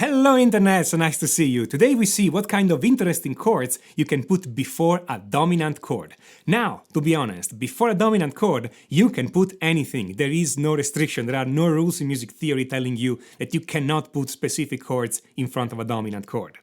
Hello Internet, so nice to see you. Today we see what kind of interesting chords you can put before a dominant chord. Now, to be honest, before a dominant chord, you can put anything. There is no restriction, there are no rules in music theory telling you that you cannot put specific chords in front of a dominant chord.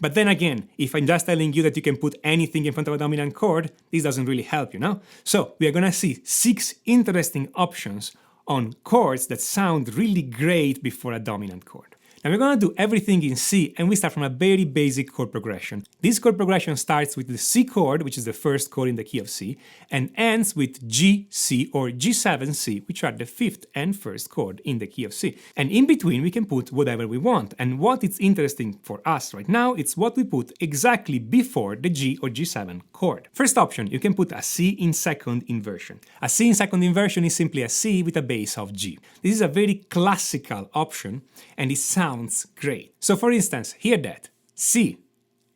But then again, if I'm just telling you that you can put anything in front of a dominant chord, this doesn't really help you, no? So we are gonna see 6 interesting options on chords that sound really great before a dominant chord. Now we're gonna do everything in C, and we start from a very basic chord progression. This chord progression starts with the C chord, which is the first chord in the key of C, and ends with G, C, or G7, C, which are the fifth and first chord in the key of C. And in between we can put whatever we want, and what is interesting for us right now, it's what we put exactly before the G or G7 chord. First option, you can put a C in second inversion. A C in second inversion is simply a C with a bass of G. This is a very classical option, and it sounds great. So for instance, hear that. C,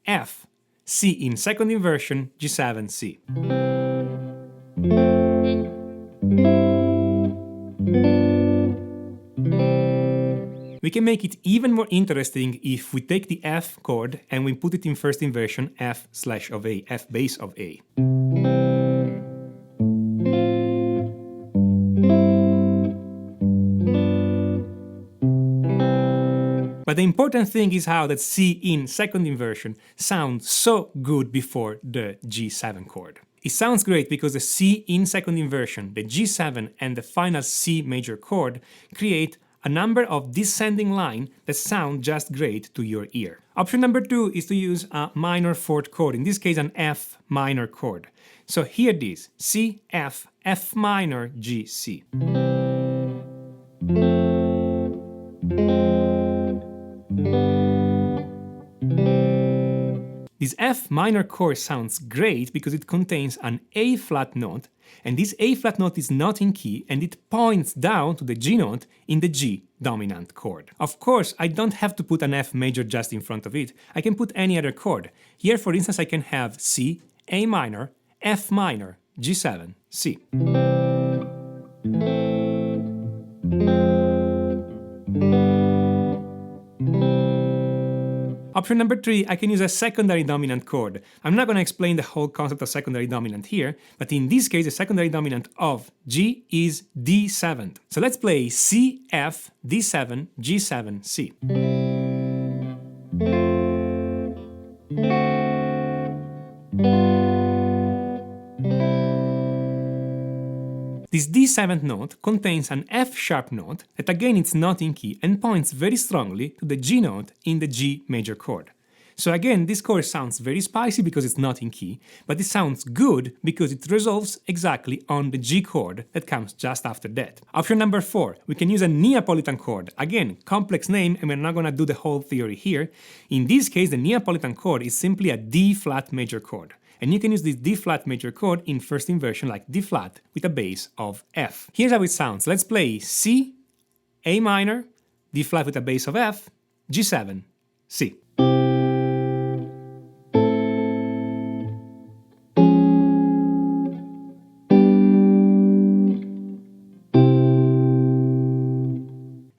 F, C in second inversion, G7, C. We can make it even more interesting if we take the F chord and we put it in first inversion, F slash of A, F bass of A. But the important thing is how that C in second inversion sounds so good before the G7 chord. It sounds great because the C in second inversion, the G7 and the final C major chord create a number of descending lines that sound just great to your ear. Option number 2 is to use a minor fourth chord, in this case an F minor chord. So hear this, C, F, F minor, G, C. This F minor chord sounds great because it contains an A flat note, and this A flat note is not in key and it points down to the G note in the G dominant chord. Of course, I don't have to put an F major just in front of it, I can put any other chord. Here, for instance, I can have C, A minor, F minor, G7, C. Option number 3, I can use a secondary dominant chord. I'm not going to explain the whole concept of secondary dominant here, but in this case the secondary dominant of G is D7. So let's play C, F, D7, G7, C. This D7th note contains an F sharp note that again it's not in key and points very strongly to the G note in the G major chord. So again, this chord sounds very spicy because it's not in key, but it sounds good because it resolves exactly on the G chord that comes just after that. Option number 4, we can use a Neapolitan chord. Again, complex name, and we're not gonna do the whole theory here. In this case, the Neapolitan chord is simply a D flat major chord. And you can use this D flat major chord in first inversion like D flat with a bass of F. Here's how it sounds. Let's play C, A minor, D flat with a bass of F, G7, C.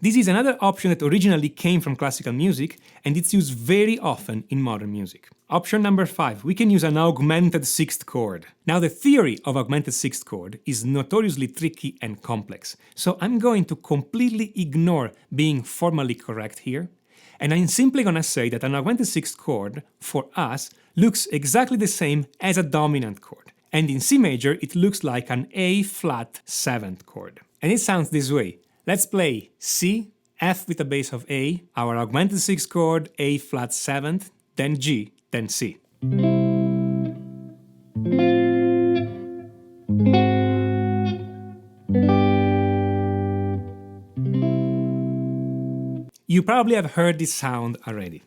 This is another option that originally came from classical music, and it's used very often in modern music. Option number 5, we can use an augmented sixth chord. Now the theory of augmented sixth chord is notoriously tricky and complex, so I'm going to completely ignore being formally correct here, and I'm simply gonna say that an augmented sixth chord, for us, looks exactly the same as a dominant chord. And in C major, it looks like an A flat 7th chord. And it sounds this way. Let's play C, F with a bass of A, our augmented sixth chord, A flat 7th, then G, then C. You probably have heard this sound already.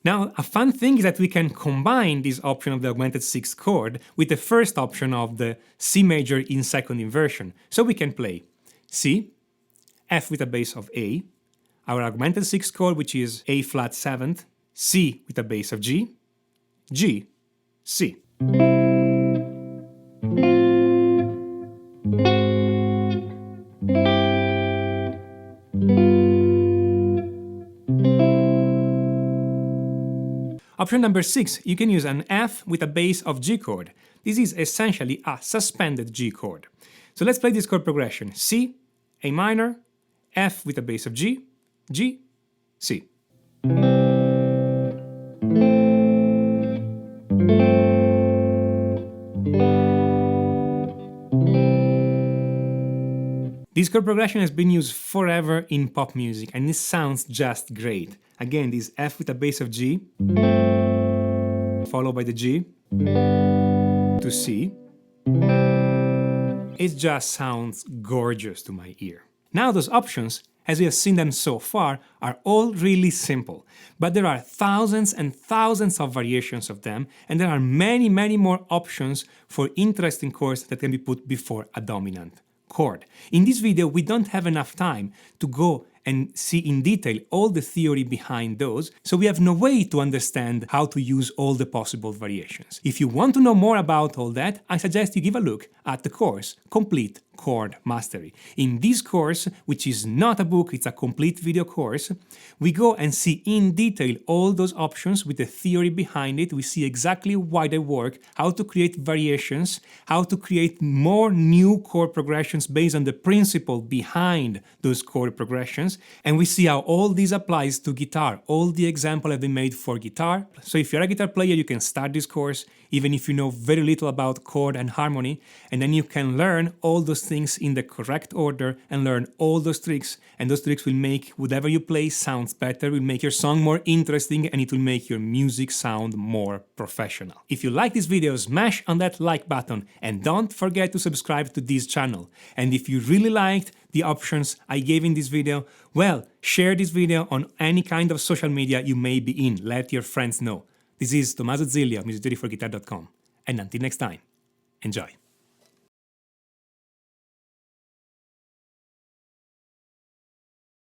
Now, a fun thing is that we can combine this option of the augmented sixth chord with the first option of the C major in second inversion. So we can play C, F with a bass of A, our augmented sixth chord, which is A flat 7th, C with a bass of G, G, C. Option number 6, you can use an F with a base of G chord. This is essentially a suspended G chord. So let's play this chord progression. C, A minor, F with a base of G, G, C. This chord progression has been used forever in pop music and it sounds just great. Again, this F with a base of G, followed by the G, to C. It just sounds gorgeous to my ear. Now those options, as we have seen them so far, are all really simple, but there are thousands and thousands of variations of them, and there are many, many more options for interesting chords that can be put before a dominant chord. In this video, we don't have enough time to go and see in detail all the theory behind those, so we have no way to understand how to use all the possible variations. If you want to know more about all that, I suggest you give a look at the course, Complete Chord Mastery. In this course, which is not a book, it's a complete video course, we go and see in detail all those options with the theory behind it. We see exactly why they work, how to create variations, how to create more new chord progressions based on the principle behind those chord progressions, and we see how all this applies to guitar. All the examples have been made for guitar, so if you're a guitar player, you can start this course, even if you know very little about chord and harmony, and then you can learn all those things in the correct order and learn all those tricks, and those tricks will make whatever you play sounds better, will make your song more interesting, and it will make your music sound more professional. If you like this video, smash on that like button and don't forget to subscribe to this channel. And if you really liked the options I gave in this video, well, share this video on any kind of social media you may be in. Let your friends know. This is Tommaso Zilli of musictheoryforguitar.com, and until next time, enjoy.